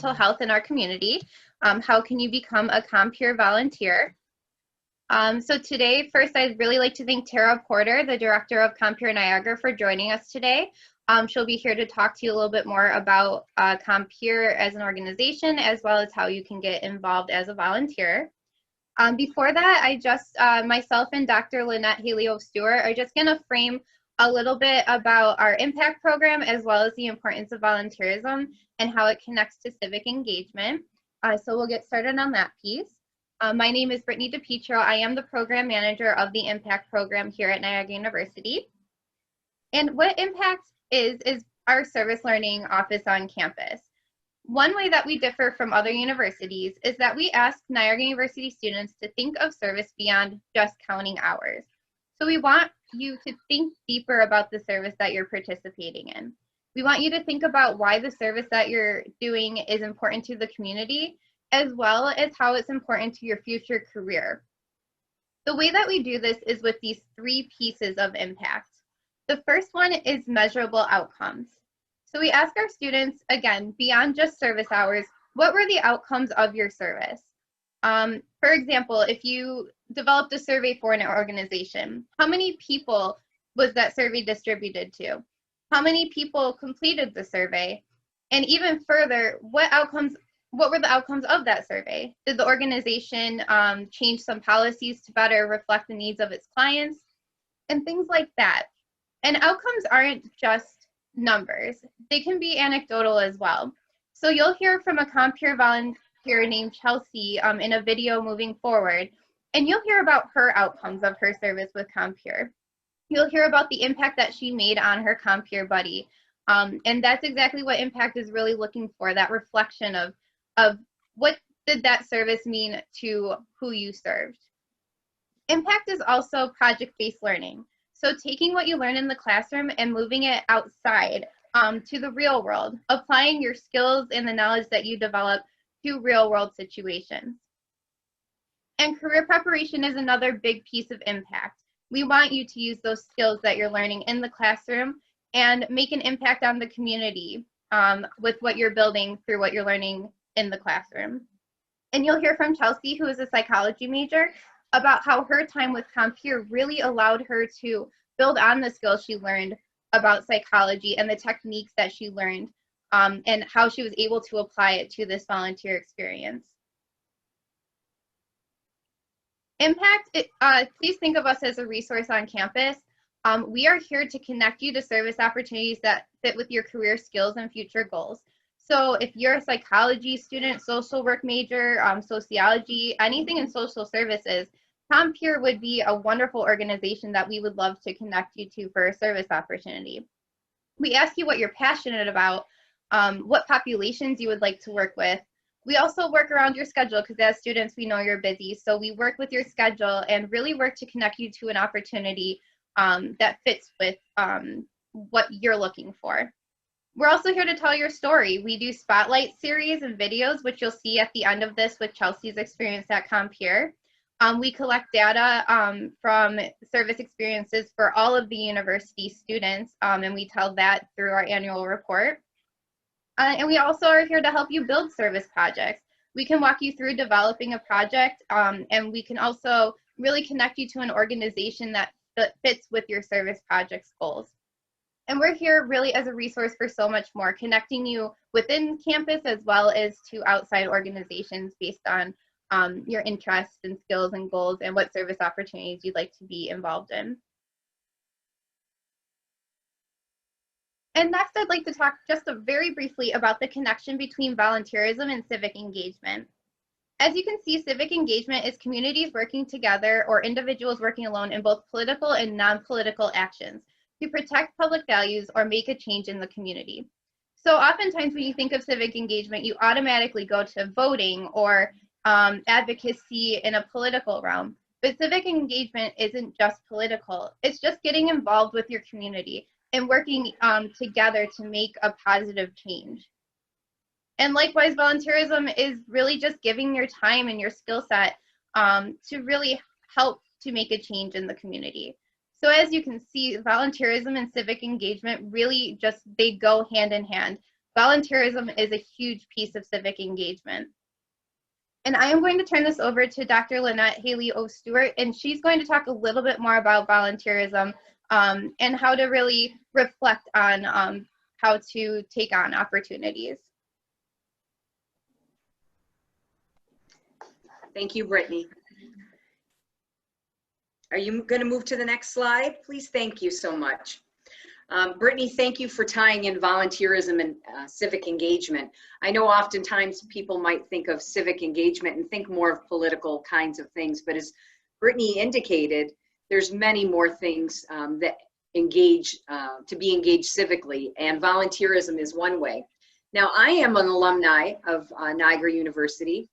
mental health in our community. How can you become a Compeer volunteer? So today, first, I'd really like to thank Tara Porter, the director of Compeer Niagara, for joining us today. She'll be here to talk to you a little bit more about Compeer as an organization, as well as how you can get involved as a volunteer. Before that, myself and Dr. Lynette Haley-Stewart are just going to frame a little bit about our impact program, as well as the importance of volunteerism and how it connects to civic engagement. So we'll get started on that piece. My name is Brittany DePietro. I am the program manager of the impact program here at Niagara University. And what impact is our service learning office on campus. One way that we differ from other universities is that we ask Niagara University students to think of service beyond just counting hours. So we want you to think deeper about the service that you're participating in. We want you to think about why the service that you're doing is important to the community, as well as how it's important to your future career. The way that we do this is with these 3 pieces of impact. The first one is measurable outcomes. So we ask our students, again, beyond just service hours, what were the outcomes of your service? For example, if you developed a survey for an organization, how many people was that survey distributed to? How many people completed the survey? And even further, what were the outcomes of that survey? Did the organization change some policies to better reflect the needs of its clients? And things like that. And outcomes aren't just numbers. They can be anecdotal as well. So you'll hear from a Compeer volunteer named Chelsea in a video moving forward, and you'll hear about her outcomes of her service with Compeer. You'll hear about the impact that she made on her Compeer buddy. And that's exactly what impact is really looking for, that reflection of what did that service mean to who you served. Impact is also project-based learning. So taking what you learn in the classroom and moving it outside to the real world, applying your skills and the knowledge that you develop to real world situations. And career preparation is another big piece of impact. We want you to use those skills that you're learning in the classroom and make an impact on the community with what you're building through what you're learning in the classroom. And you'll hear from Chelsea, who is a psychology major, about how her time with Compeer really allowed her to build on the skills she learned about psychology and the techniques that she learned, and how she was able to apply it to this volunteer experience. Impact, please think of us as a resource on campus. We are here to connect you to service opportunities that fit with your career skills and future goals. So if you're a psychology student, social work major, sociology, anything in social services, Compeer would be a wonderful organization that we would love to connect you to for a service opportunity. We ask you what you're passionate about, what populations you would like to work with. We also work around your schedule because as students, we know you're busy. So we work with your schedule and really work to connect you to an opportunity that fits with what you're looking for. We're also here to tell your story. We do spotlight series and videos, which you'll see at the end of this with Chelsea's experience at Compeer. We collect data from service experiences for all of the university students, and we tell that through our annual report. And we also are here to help you build service projects. We can walk you through developing a project, and we can also really connect you to an organization that fits with your service project's goals. And we're here really as a resource for so much more, connecting you within campus as well as to outside organizations based on your interests and skills and goals and what service opportunities you'd like to be involved in. And next, I'd like to talk just very briefly about the connection between volunteerism and civic engagement. As you can see, civic engagement is communities working together or individuals working alone in both political and non-political actions to protect public values or make a change in the community. So oftentimes when you think of civic engagement, you automatically go to voting or advocacy in a political realm. But civic engagement isn't just political. It's just getting involved with your community and working together to make a positive change. And likewise, volunteerism is really just giving your time and your skill set to really help to make a change in the community. So as you can see, volunteerism and civic engagement really just, they go hand in hand. volunteerism is a huge piece of civic engagement. And I am going to turn this over to Dr. Lynette Haley O. Stewart, and she's going to talk a little bit more about volunteerism and how to really reflect on how to take on opportunities. Thank you, Brittany. Are you going to move to the next slide? Please, thank you so much. Brittany, thank you for tying in volunteerism and civic engagement. I know oftentimes people might think of civic engagement and think more of political kinds of things, but as Brittany indicated, there's many more things that engage, to be engaged civically, and volunteerism is one way. Now, I am an alumni of Niagara University,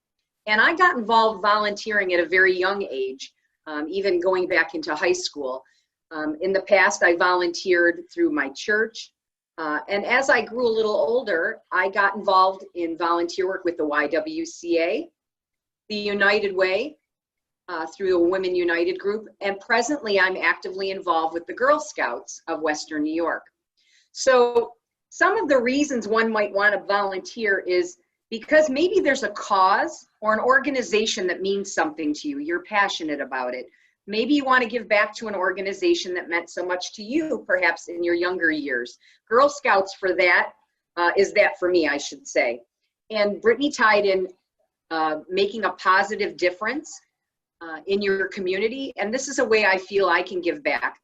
and I got involved volunteering at a very young age, even going back into high school. In the past, I volunteered through my church, and as I grew a little older, I got involved in volunteer work with the YWCA, the United Way, through the Women United group, and presently I'm actively involved with the Girl Scouts of Western New York. So some of the reasons one might want to volunteer is because maybe there's a cause or an organization that means something to you, you're passionate about it. Maybe you want to give back to an organization that meant so much to you, perhaps in your younger years. Girl Scouts for that is that for me, I should say. And Brittany tied in making a positive difference in your community. And this is a way I feel I can give back.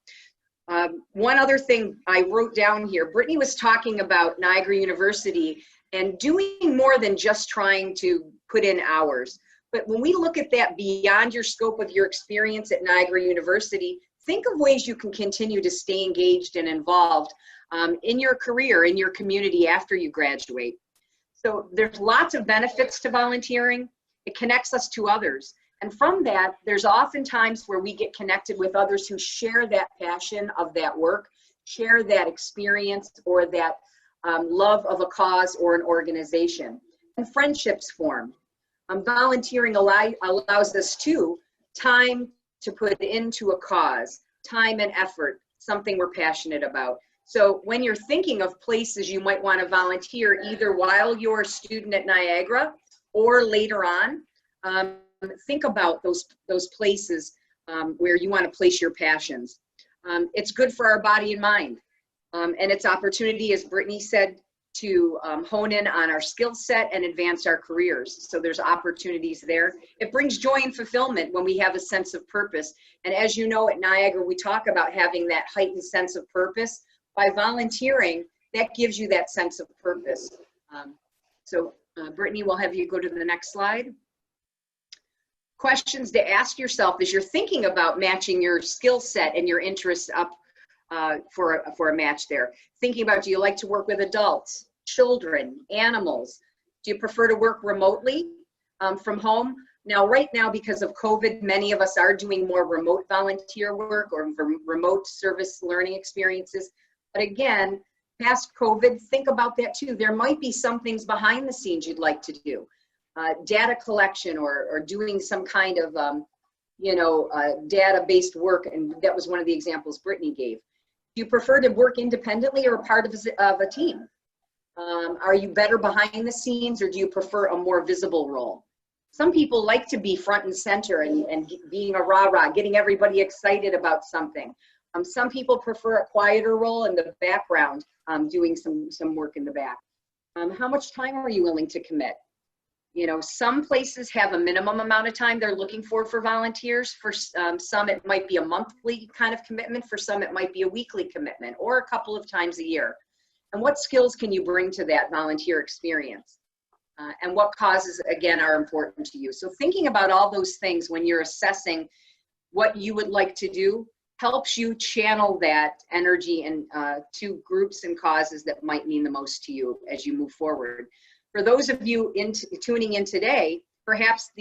One other thing I wrote down here, Brittany was talking about Niagara University and doing more than just trying to put in hours. But when we look at that beyond your scope of your experience at Niagara University, think of ways you can continue to stay engaged and involved in your career, in your community after you graduate. So there's lots of benefits to volunteering. It connects us to others. And from that, there's often times where we get connected with others who share that passion of that work, share that experience or that love of a cause or an organization. And friendships form. Volunteering allows us to time to put into a cause, time and effort, something we're passionate about. So when you're thinking of places you might want to volunteer, either while you're a student at Niagara or later on, think about those places where you want to place your passions. It's good for our body and mind. And it's opportunity, as Brittany said, to hone in on our skill set and advance our careers. So there's opportunities there. It brings joy and fulfillment when we have a sense of purpose. And as you know, at Niagara, we talk about having that heightened sense of purpose. By volunteering, that gives you that sense of purpose. Brittany, we'll have you go to the next slide. Questions to ask yourself as you're thinking about matching your skill set and your interests up for a match there. Thinking about, do you like to work with adults, children, animals? Do you prefer to work remotely from home? Now, right now, because of COVID, many of us are doing more remote volunteer work or remote service learning experiences. But again, past COVID, think about that too. There might be some things behind the scenes you'd like to do. Data collection or doing some kind of data-based work, and that was one of the examples Brittany gave. Do you prefer to work independently or a part of a team? Are you better behind the scenes, or do you prefer a more visible role? Some people like to be front and center and being a rah-rah, getting everybody excited about something. Some people prefer a quieter role in the background, doing some work in the back. How much time are you willing to commit? You know, some places have a minimum amount of time they're looking for volunteers. For some, it might be a monthly kind of commitment. For some, it might be a weekly commitment or a couple of times a year. And what skills can you bring to that volunteer experience? And what causes, again, are important to you? So thinking about all those things when you're assessing what you would like to do helps you channel that energy and to groups and causes that might mean the most to you as you move forward. For those of you tuning in today, perhaps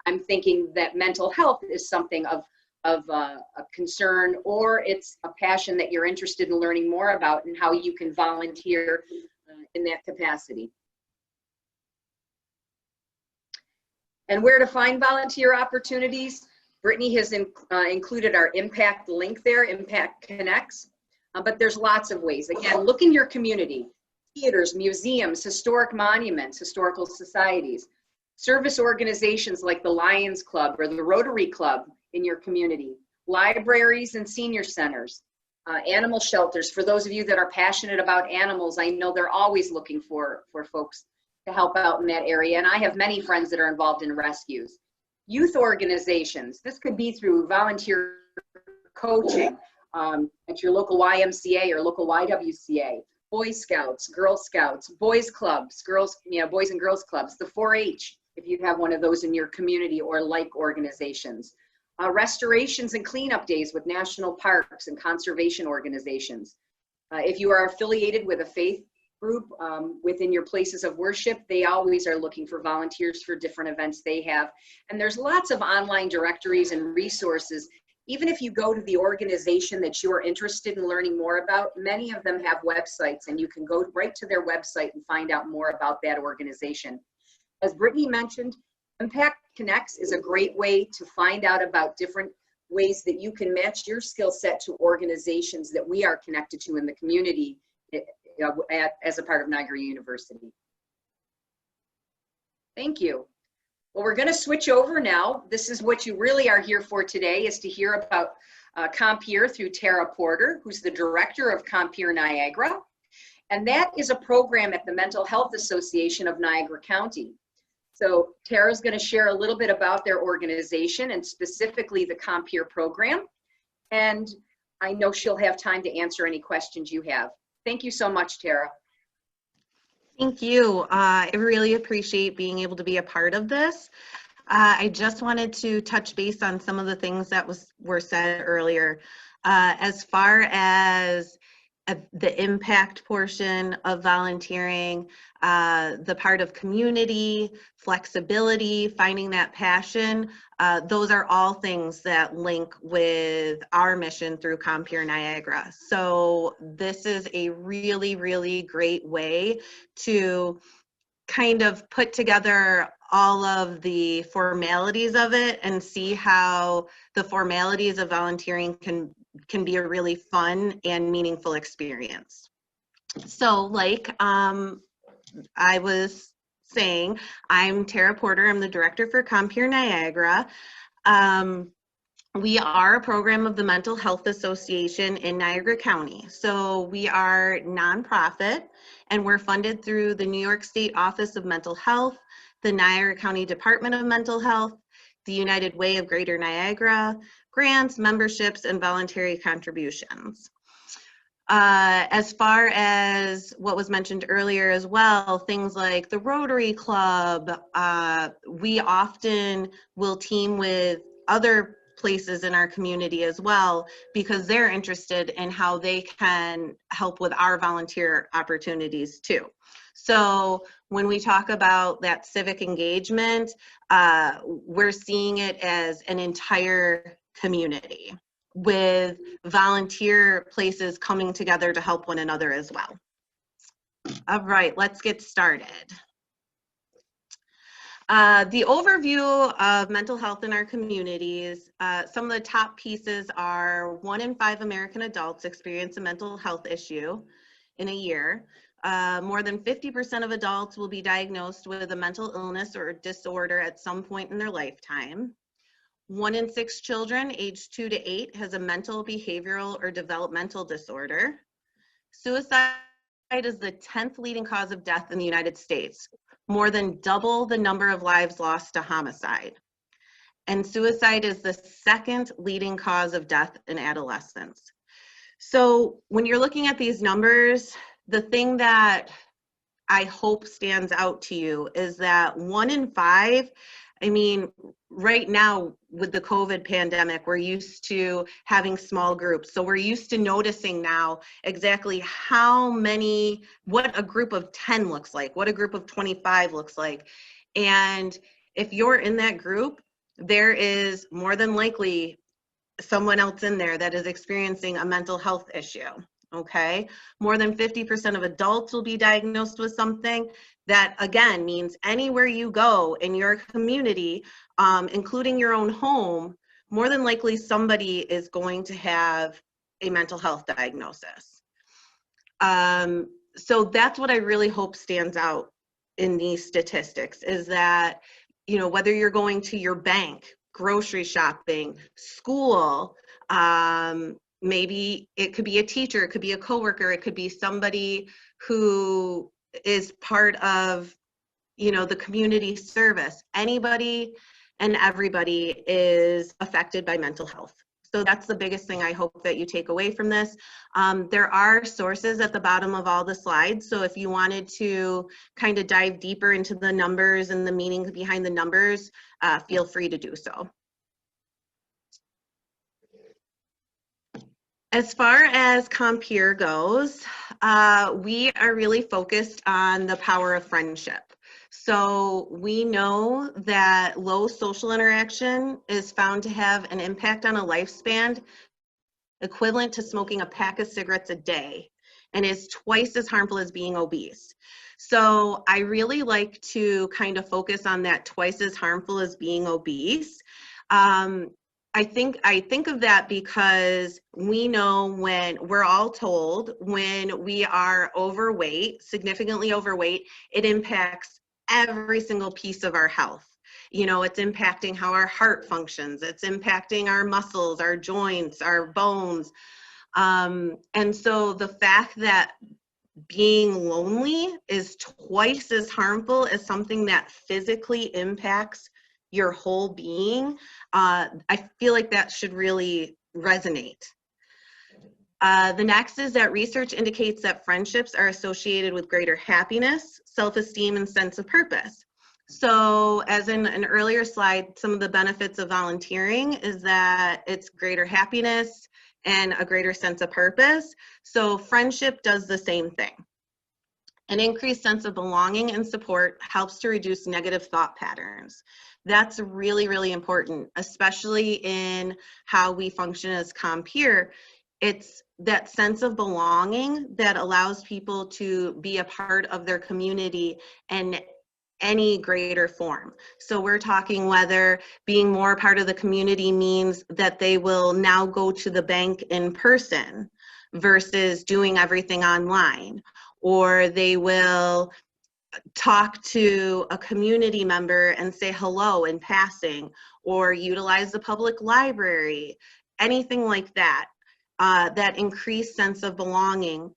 I'm thinking that mental health is something of a concern, or it's a passion that you're interested in learning more about and how you can volunteer in that capacity. And where to find volunteer opportunities? Brittany has included our Impact link there, Impact Connects, but there's lots of ways. Again, look in your community. theaters, museums, historic monuments, historical societies, service organizations like the Lions Club or the Rotary Club in your community, libraries and senior centers, animal shelters. For those of you that are passionate about animals, I know they're always looking for folks to help out in that area. And I have many friends that are involved in rescues. Youth organizations, this could be through volunteer coaching at your local YMCA or local YWCA, Boy Scouts, Girl Scouts, boys clubs, boys and girls clubs, the 4-H, if you have one of those in your community or like organizations. Restorations and cleanup days with national parks and conservation organizations. If you are affiliated with a faith group within your places of worship, they always are looking for volunteers for different events they have. And there's lots of online directories and resources. Even if you go to the organization that you're interested in learning more about, many of them have websites, and you can go right to their website and find out more about that organization. As Brittany mentioned, Impact Connects is a great way to find out about different ways that you can match your skill set to organizations that we are connected to in the community as a part of Niagara University. Thank you. Well, we're going to switch over now. This is what you really are here for today, is to hear about Compeer through Tara Porter, who's the director of Compeer Niagara. And that is a program at the Mental Health Association of Niagara County. So Tara's going to share a little bit about their organization and specifically the Compeer program. And I know she'll have time to answer any questions you have. Thank you so much, Tara. Thank you. I really appreciate being able to be a part of this. I just wanted to touch base on some of the things that were said earlier. As far as the impact portion of volunteering, the part of community, flexibility, finding that passion, those are all things that link with our mission through Compeer Niagara. So this is a really, really great way to kind of put together all of the formalities of it and see how the formalities of volunteering can be a really fun and meaningful experience. So like I was saying, I'm Tara Porter. I'm the director for Compeer Niagara. We are a program of the Mental Health Association in Niagara County. So we are nonprofit, and we're funded through the New York State Office of Mental Health, the Niagara County Department of Mental Health, the United Way of Greater Niagara, grants, memberships, and voluntary contributions. As far as what was mentioned earlier as well, things like the Rotary Club, we often will team with other places in our community as well, because they're interested in how they can help with our volunteer opportunities too. So when we talk about that civic engagement, we're seeing it as an entire community with volunteer places coming together to help one another as well. All right, let's get started. The overview of mental health in our communities, some of the top pieces are 1 in 5 American adults experience a mental health issue in a year. More than 50% of adults will be diagnosed with a mental illness or disorder at some point in their lifetime. 1 in 6 children aged 2 to 8 has a mental, behavioral, or developmental disorder. Suicide is the 10th leading cause of death in the United States, more than double the number of lives lost to homicide. And suicide is the 2nd leading cause of death in adolescents. So when you're looking at these numbers, the thing that I hope stands out to you is that 1 in 5, I mean, right now with the COVID pandemic, we're used to having small groups. So we're used to noticing now exactly what a group of 10 looks like, what a group of 25 looks like. And if you're in that group, there is more than likely someone else in there that is experiencing a mental health issue. Okay, more than 50% of adults will be diagnosed with something. That again means anywhere you go in your community, including your own home, more than likely somebody is going to have a mental health diagnosis. So that's what I really hope stands out in these statistics, is that, you know, whether you're going to your bank, grocery shopping, school, maybe it could be a teacher, it could be a coworker, it could be somebody who is part of, you know, the community service. Anybody and everybody is affected by mental health. So that's the biggest thing I hope that you take away from this. There are sources at the bottom of all the slides. So if you wanted to kind of dive deeper into the numbers and the meaning behind the numbers, feel free to do so. As far as Compeer goes, we are really focused on the power of friendship. So we know that low social interaction is found to have an impact on a lifespan equivalent to smoking a pack of cigarettes a day, and is twice as harmful as being obese. So I really like to kind of focus on that twice as harmful as being obese. I think of that because we know, when we're all told, when we are overweight, significantly overweight, it impacts every single piece of our health. You know, it's impacting how our heart functions, it's impacting our muscles, our joints, our bones. And so the fact that being lonely is twice as harmful as something that physically impacts your whole being, I feel like that should really resonate. The next is that research indicates that friendships are associated with greater happiness, self-esteem, and sense of purpose. So as in an earlier slide, some of the benefits of volunteering is that it's greater happiness and a greater sense of purpose. So friendship does the same thing. An increased sense of belonging and support helps to reduce negative thought patterns. That's really, really important, especially in how we function as Compeer. It's that sense of belonging that allows people to be a part of their community in any greater form. So we're talking whether being more part of the community means that they will now go to the bank in person versus doing everything online, or they will talk to a community member and say hello in passing, or utilize the public library, anything like that. That increased sense of belonging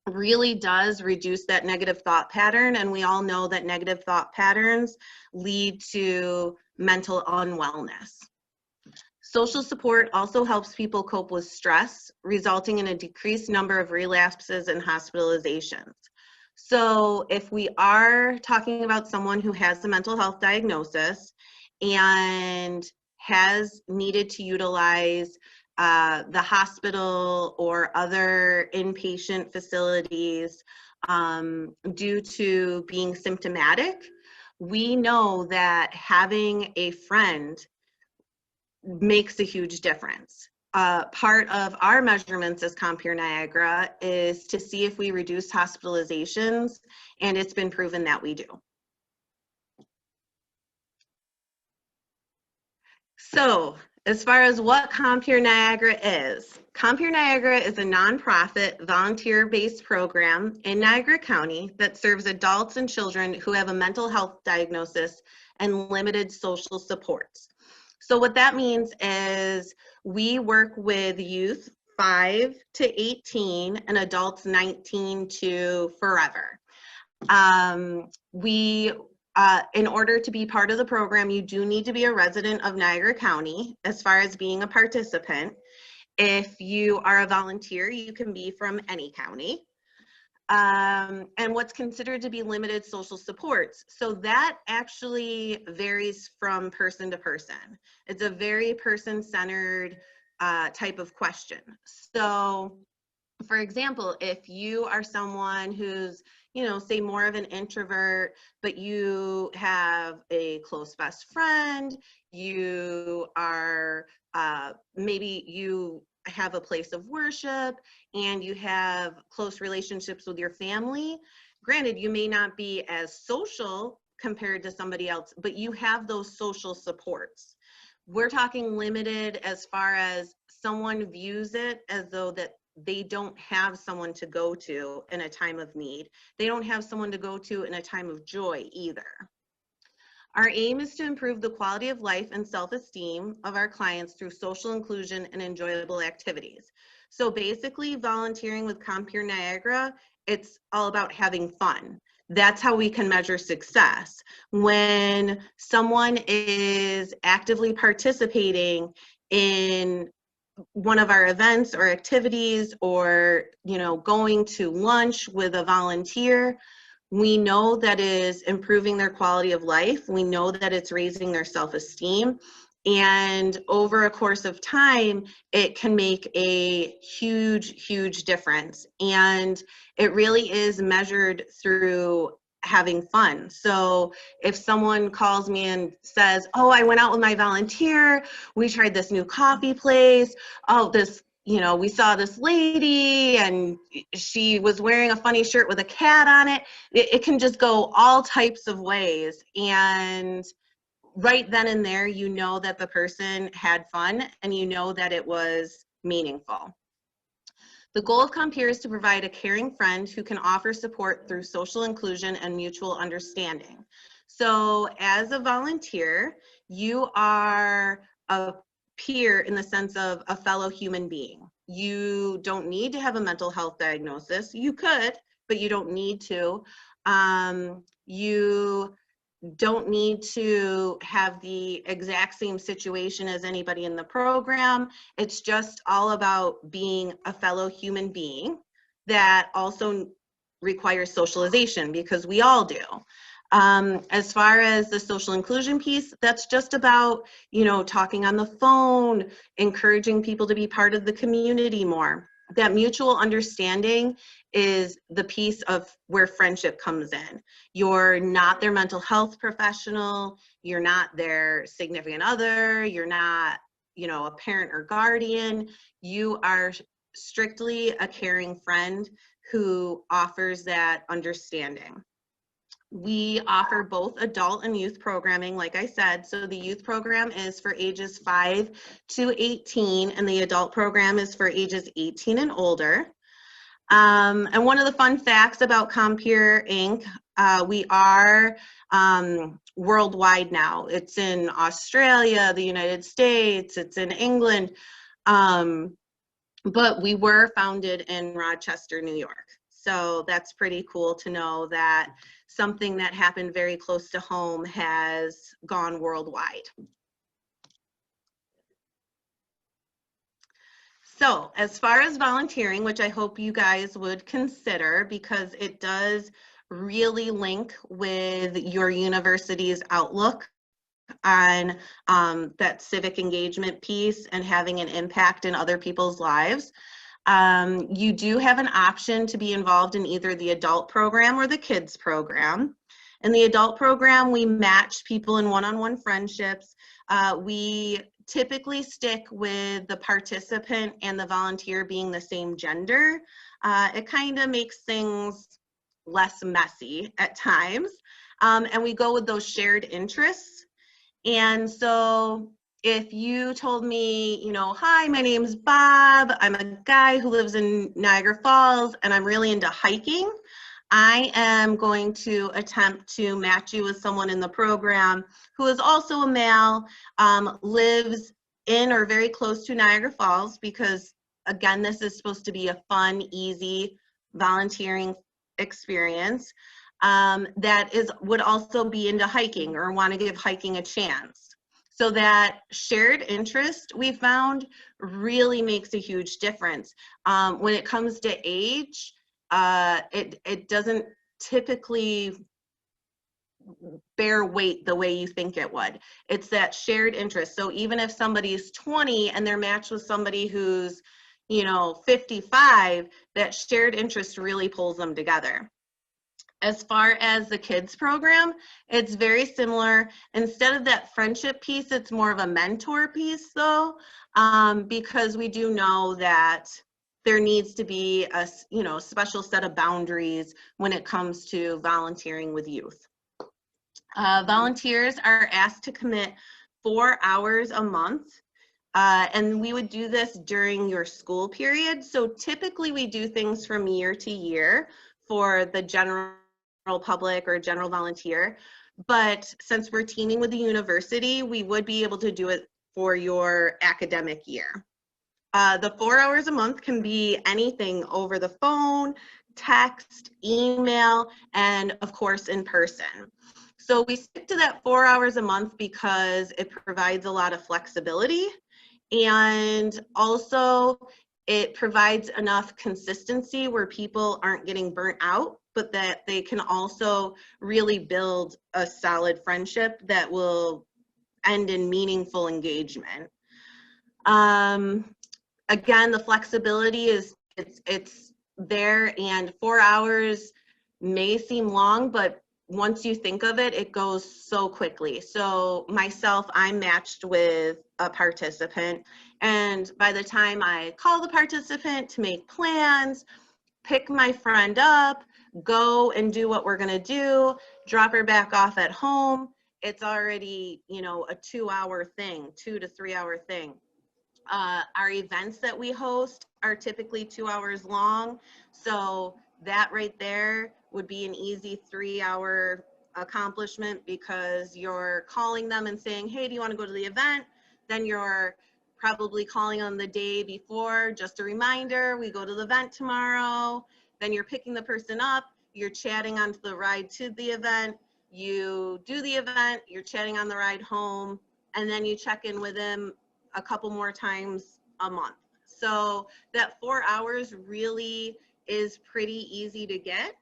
really does reduce that negative thought pattern, and we all know that negative thought patterns lead to mental unwellness. Social support also helps people cope with stress, resulting in a decreased number of relapses and hospitalizations. So if we are talking about someone who has a mental health diagnosis and has needed to utilize the hospital or other inpatient facilities due to being symptomatic, we know that having a friend makes a huge difference. Part of our measurements as Compeer Niagara is to see if we reduce hospitalizations, and it's been proven that we do. So, as far as what Compeer Niagara is a nonprofit, volunteer-based program in Niagara County that serves adults and children who have a mental health diagnosis and limited social supports. So what that means is we work with youth 5 to 18 and adults 19 to forever. In order to be part of the program, you do need to be a resident of Niagara County as far as being a participant. If you are a volunteer, you can be from any county. And what's considered to be limited social supports. So that actually varies from person to person. It's a very person-centered type of question. So, for example, if you are someone who's, you know, say more of an introvert, but you have a close best friend, you are, maybe you have a place of worship and you have close relationships with your family. Granted, you may not be as social compared to somebody else, but you have those social supports. We're talking limited as far as someone views it as though that they don't have someone to go to in a time of need. They don't have someone to go to in a time of joy either. Our aim is to improve the quality of life and self-esteem of our clients through social inclusion and enjoyable activities. So basically, volunteering with Compeer Niagara, it's all about having fun. That's how we can measure success. When someone is actively participating in one of our events or activities, or going to lunch with a volunteer, we know that is improving their quality of life. We know that it's raising their self-esteem. And over a course of time, it can make a huge, huge difference. And it really is measured through having fun. So if someone calls me and says, oh, I went out with my volunteer, we tried this new coffee place, oh, we saw this lady and she was wearing a funny shirt with a cat on it. It can just go all types of ways. And right then and there, you know that the person had fun and you know that it was meaningful. The goal of Compeer is to provide a caring friend who can offer support through social inclusion and mutual understanding. So as a volunteer, you are a peer in the sense of a fellow human being. You don't need to have a mental health diagnosis. You could, but you don't need to. You don't need to have the exact same situation as anybody in the program. It's just all about being a fellow human being that also requires socialization, because we all do. As far as the social inclusion piece, that's just about, talking on the phone, encouraging people to be part of the community more. That mutual understanding is the piece of where friendship comes in. You're not their mental health professional, you're not their significant other, you're not, a parent or guardian. You are strictly a caring friend who offers that understanding. We offer both adult and youth programming, like I said. So the youth program is for ages 5 to 18, and the adult program is for ages 18 and older. And one of the fun facts about Compeer Inc., we are worldwide now. It's in Australia, the United States, it's in England, but we were founded in Rochester, New York. So that's pretty cool to know that something that happened very close to home has gone worldwide. So as far as volunteering, which I hope you guys would consider, because it does really link with your university's outlook on that civic engagement piece and having an impact in other people's lives. You do have an option to be involved in either the adult program or the kids program. In the adult program, we match people in one-on-one friendships. We typically stick with the participant and the volunteer being the same gender. It kind of makes things less messy at times. And we go with those shared interests. And so if you told me, hi, my name's Bob, I'm a guy who lives in Niagara Falls and I'm really into hiking, I am going to attempt to match you with someone in the program who is also a male, lives in or very close to Niagara Falls, because again, this is supposed to be a fun, easy volunteering experience, would also be into hiking or want to give hiking a chance. So that shared interest, we found, really makes a huge difference. When it comes to age, it doesn't typically bear weight the way you think it would. It's that shared interest. So even if somebody's 20 and they're matched with somebody who's 55, that shared interest really pulls them together. As far as the kids program, it's very similar. Instead of that friendship piece, it's more of a mentor piece though, because we do know that there needs to be a special set of boundaries when it comes to volunteering with youth. Volunteers are asked to commit 4 hours a month And we would do this during your school period. So typically we do things from year to year for the general public or general volunteer. But since we're teaming with the university, we would be able to do it for your academic year. The 4 hours a month can be anything over the phone, text, email, and of course in person. So we stick to that 4 hours a month because it provides a lot of flexibility, and also it provides enough consistency where people aren't getting burnt out, but that they can also really build a solid friendship that will end in meaningful engagement. Again, the flexibility is it's there, and 4 hours may seem long, but once you think of it, it goes so quickly. So myself, I'm matched with a participant, and by the time I call the participant to make plans, pick my friend up, go and do what we're gonna do, drop her back off at home, it's already, you know, a 2 hour thing, 2 to 3 hour thing. Our events that we host are typically 2 hours long. So that right there would be an easy 3 hour accomplishment, because you're calling them and saying, hey, do you want to go to the event? Then you're probably calling them the day before, just a reminder, we go to the event tomorrow. Then you're picking the person up, you're chatting on the ride to the event, you do the event, you're chatting on the ride home, and then you check in with them a couple more times a month. So that 4 hours really is pretty easy to get.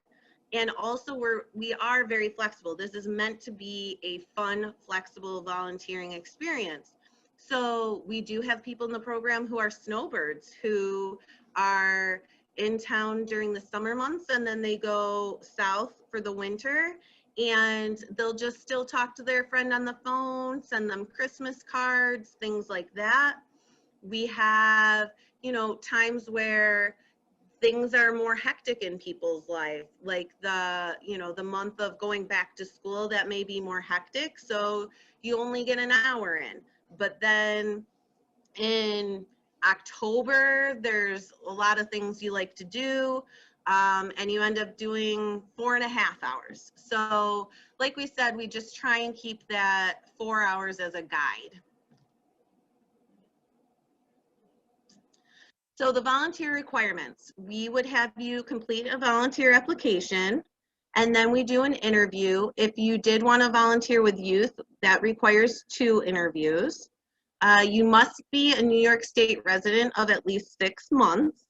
And also we are very flexible. This is meant to be a fun, flexible volunteering experience. So we do have people in the program who are snowbirds, who are in town during the summer months, and then they go south for the winter, and they'll just still talk to their friend on the phone, send them Christmas cards, things like that. We have, you know, times where things are more hectic in people's life, like the, you know, the month of going back to school, that may be more hectic. So you only get an hour in, but then in October, there's a lot of things you like to do, and you end up doing 4.5 hours. So like we said, we just try and keep that 4 hours as a guide. So the volunteer requirements, we would have you complete a volunteer application, and then we do an interview. If you did want to volunteer with youth, that requires 2 interviews. You must be a New York State resident of at least 6 months,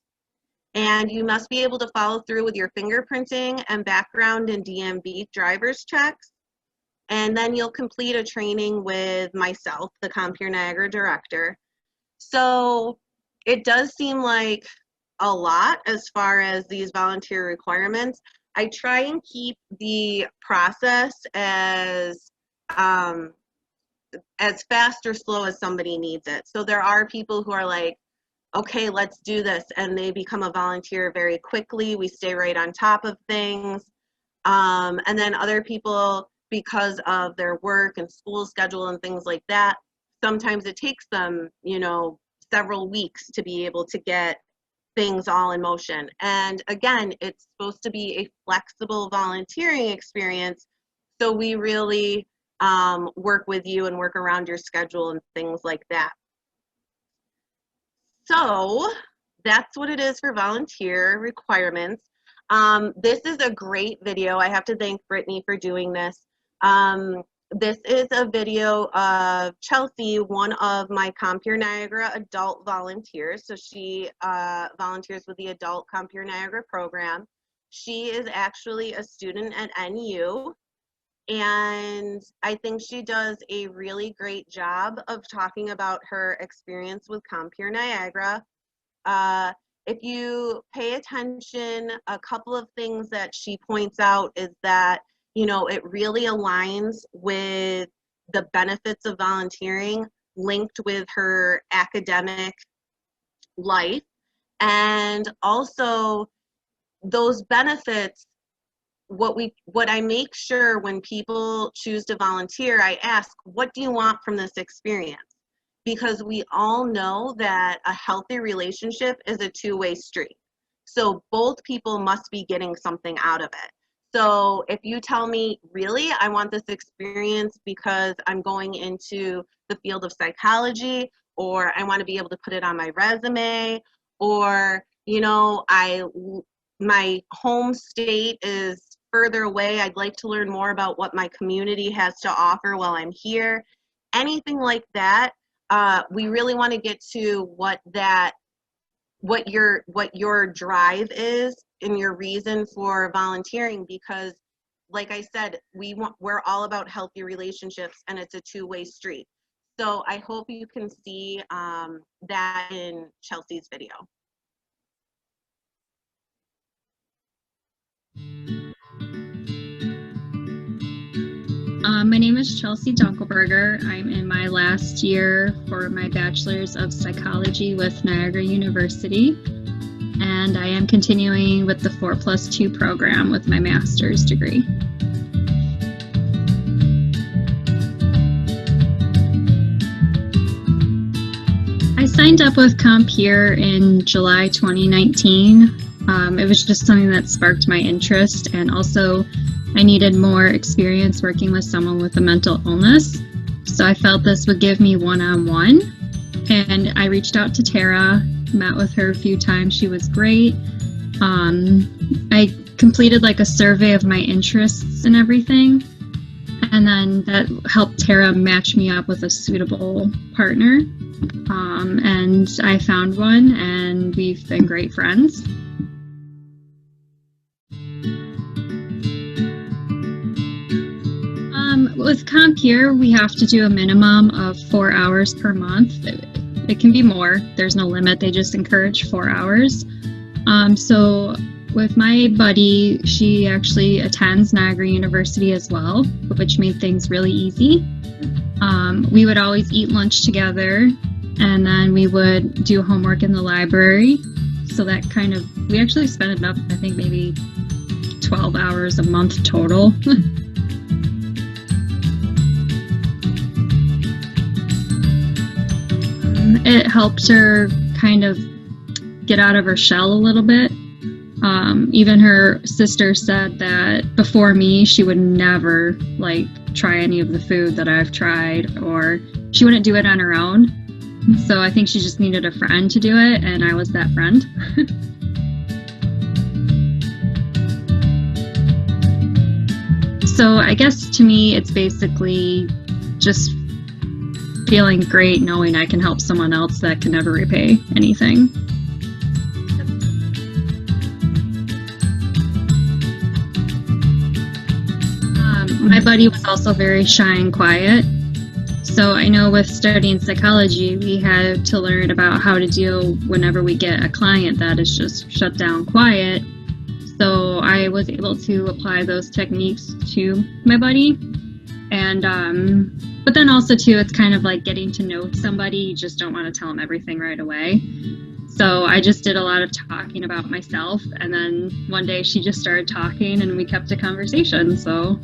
and you must be able to follow through with your fingerprinting and background and DMV driver's checks. And then you'll complete a training with myself, the Compeer Niagara Director. So it does seem like a lot as far as these volunteer requirements. I try and keep the process as fast or slow as somebody needs it. So there are people who are like, okay, let's do this, and they become a volunteer very quickly. We stay right on top of things. And then other people, because of their work and school schedule and things like that, sometimes it takes them, you know, several weeks to be able to get things all in motion. And again, it's supposed to be a flexible volunteering experience. So we really work with you and work around your schedule and things like that. So that's what it is for volunteer requirements. This is a great video. I have to thank Brittany for doing this. This is a video of Chelsea, one of my Compeer Niagara adult volunteers. So she volunteers with the adult Compeer Niagara program. She is actually a student at NU, and I think she does a really great job of talking about her experience with Compeer Niagara. If you pay attention, a couple of things that she points out is that, you know, it really aligns with the benefits of volunteering linked with her academic life. And also those benefits, what I make sure when people choose to volunteer, I ask, what do you want from this experience? because we all know that a healthy relationship is a two-way street. So both people must be getting something out of it. So if you tell me, really, I want this experience because I'm going into the field of psychology, or I want to be able to put it on my resume, or, you know, my home state is further away, I'd like to learn more about what my community has to offer while I'm here, anything like that, we really want to get to what your drive is and your reason for volunteering, because like I said, we're all about healthy relationships, and it's a two-way street. So I hope you can see that in Chelsea's video. My name is Chelsea Dunkelberger. I'm in my last year for my Bachelor's of Psychology with Niagara University, and I am continuing with the 4+2 program with my master's degree. I signed up with Compeer in July 2019. It was just something that sparked my interest, and also I needed more experience working with someone with a mental illness. So I felt this would give me one-on-one. And I reached out to Tara, met with her a few times. She was great. I completed like a survey of my interests and everything. And then that helped Tara match me up with a suitable partner. And I found one, and we've been great friends. With Compeer, we have to do a minimum of 4 hours per month. It can be more. There's no limit. They just encourage 4 hours. So with my buddy, she actually attends Niagara University as well, which made things really easy. We would always eat lunch together, and then we would do homework in the library. So that kind of, we actually spent enough, I think maybe 12 hours a month total. It helped her kind of get out of her shell a little bit. Even her sister said that before me, she would never like try any of the food that I've tried, or she wouldn't do it on her own. So I think she just needed a friend to do it, and I was that friend. So I guess to me, it's basically just feeling great knowing I can help someone else that can never repay anything. My buddy was also very shy and quiet. So I know with studying psychology, we had to learn about how to deal whenever we get a client that is just shut down quiet. So I was able to apply those techniques to my buddy. And but then also too, it's kind of like getting to know somebody. You just don't want to tell them everything right away. So I just did a lot of talking about myself, and then one day she just started talking, and we kept a conversation. So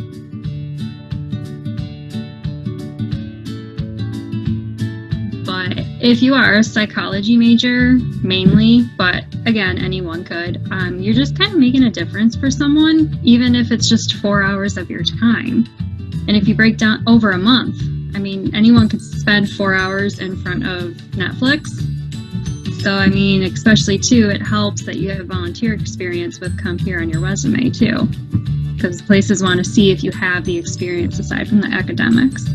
but if you are a psychology major mainly, but again, anyone could, you're just kind of making a difference for someone, even if it's just 4 hours of your time. And if you break down over a month, I mean, anyone could spend 4 hours in front of Netflix. So, I mean, especially too, it helps that you have volunteer experience with Compeer on your resume too, because places want to see if you have the experience aside from the academics.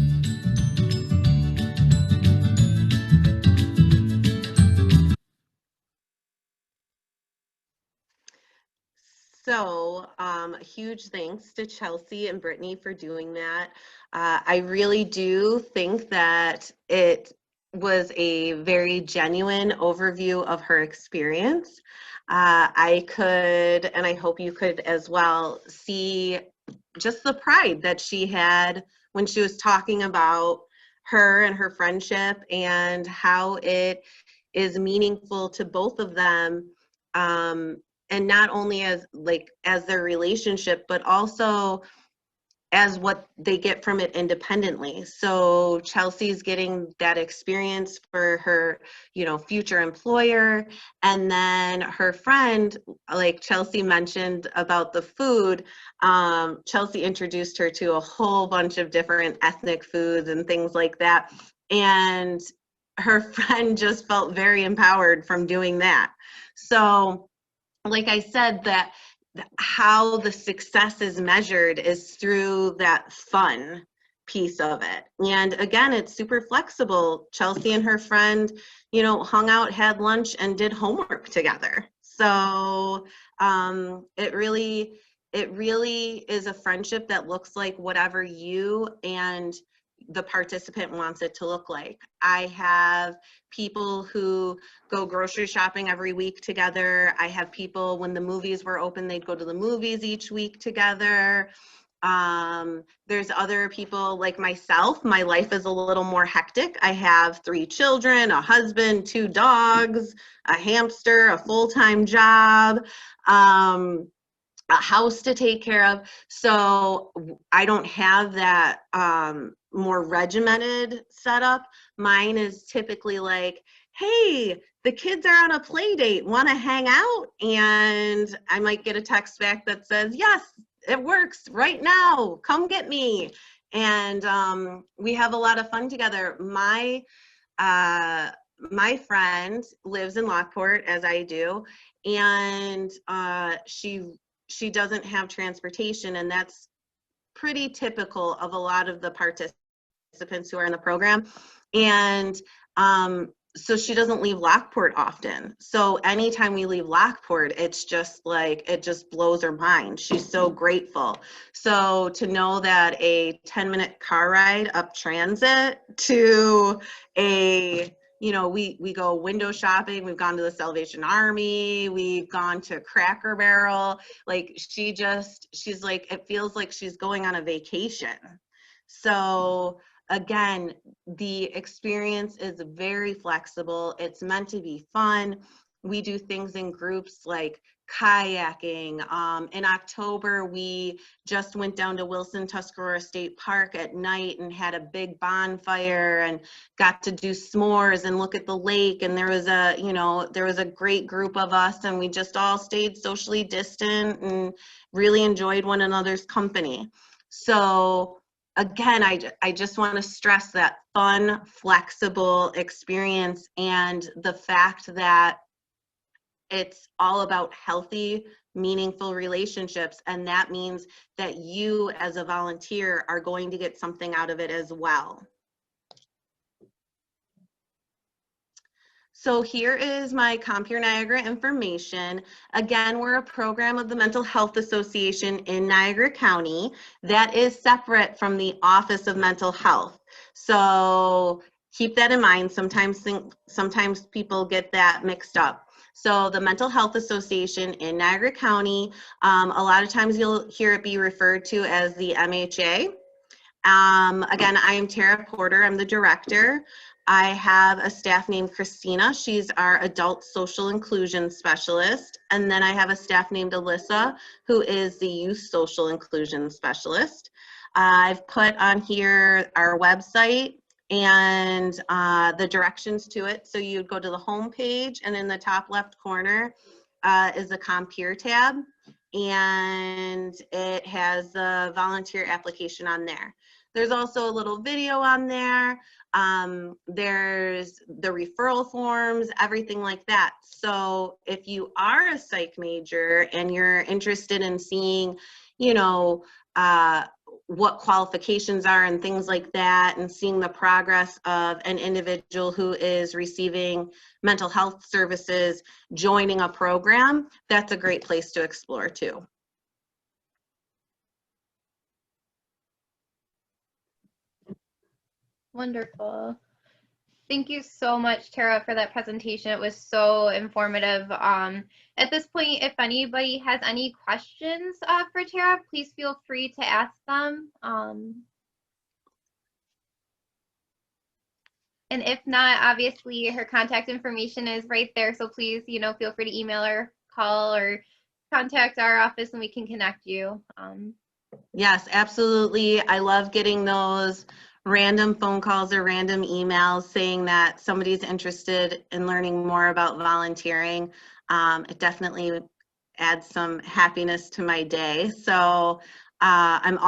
So a huge thanks to Chelsea and Brittany for doing that. I really do think that it was a very genuine overview of her experience. I could, and I hope you could as well, see just the pride that she had when she was talking about her and her friendship and how it is meaningful to both of them. And not only as their relationship, but also as what they get from it independently. So Chelsea's getting that experience for her, you know, future employer. And then her friend, like Chelsea mentioned about the food, Chelsea introduced her to a whole bunch of different ethnic foods and things like that. And her friend just felt very empowered from doing that. So, like I said, that how the success is measured is through that fun piece of it. And again, it's super flexible. Chelsea and her friend, you know, hung out, had lunch, and did homework together. So it really is a friendship that looks like whatever you and the participant wants it to look like. I have people who go grocery shopping every week together. I have people, when the movies were open, they'd go to the movies each week together. There's other people like myself. My life is a little more hectic. I have 3 children, a husband, 2 dogs, a hamster, a full-time job, a house to take care of. So I don't have that more regimented setup. Mine is typically like, hey, the kids are on a play date, want to hang out? And I might get a text back that says, yes, it works right now, come get me. And we have a lot of fun together. My friend lives in Lockport, as I do, and she doesn't have transportation, and that's pretty typical of a lot of the participants who are in the program. And so she doesn't leave Lockport often. So anytime we leave Lockport, it's just like, it just blows her mind. She's so grateful. So to know that a 10-minute car ride up transit to a, you know, we go window shopping, we've gone to the Salvation Army, we've gone to Cracker Barrel, like she's like, it feels like she's going on a vacation. So again, the experience is very flexible. It's meant to be fun. We do things in groups like kayaking. In October, we just went down to Wilson Tuscarora State Park at night and had a big bonfire and got to do s'mores and look at the lake. And there was a great group of us, and we just all stayed socially distant and really enjoyed one another's company. So again, I just want to stress that fun, flexible experience and the fact that it's all about healthy, meaningful relationships. And that means that you as a volunteer are going to get something out of it as well. So here is my Compeer Niagara information. Again, we're a program of the Mental Health Association in Niagara County that is separate from the Office of Mental Health. So keep that in mind. Sometimes people get that mixed up. So the Mental Health Association in Niagara County, a lot of times you'll hear it be referred to as the MHA. Again, I am Tara Porter. I'm the director. I have a staff named Christina. She's our adult social inclusion specialist. And then I have a staff named Alyssa, who is the youth social inclusion specialist. I've put on here our website and the directions to it. So you'd go to the home page, and in the top left corner is the Compeer tab, and it has the volunteer application on there. There's also a little video on there. There's the referral forms, everything like that. So if you are a psych major and you're interested in seeing, you know, what qualifications are and things like that, and seeing the progress of an individual who is receiving mental health services joining a program, that's a great place to explore too. Wonderful. Thank you so much, Tara, for that presentation. It was so informative. At this point, if anybody has any questions for Tara, please feel free to ask them. And if not, obviously her contact information is right there. So please, you know, feel free to email or call or contact our office and we can connect you. Yes, absolutely. I love getting those random phone calls or random emails saying that somebody's interested in learning more about volunteering. It definitely adds some happiness to my day. So I'm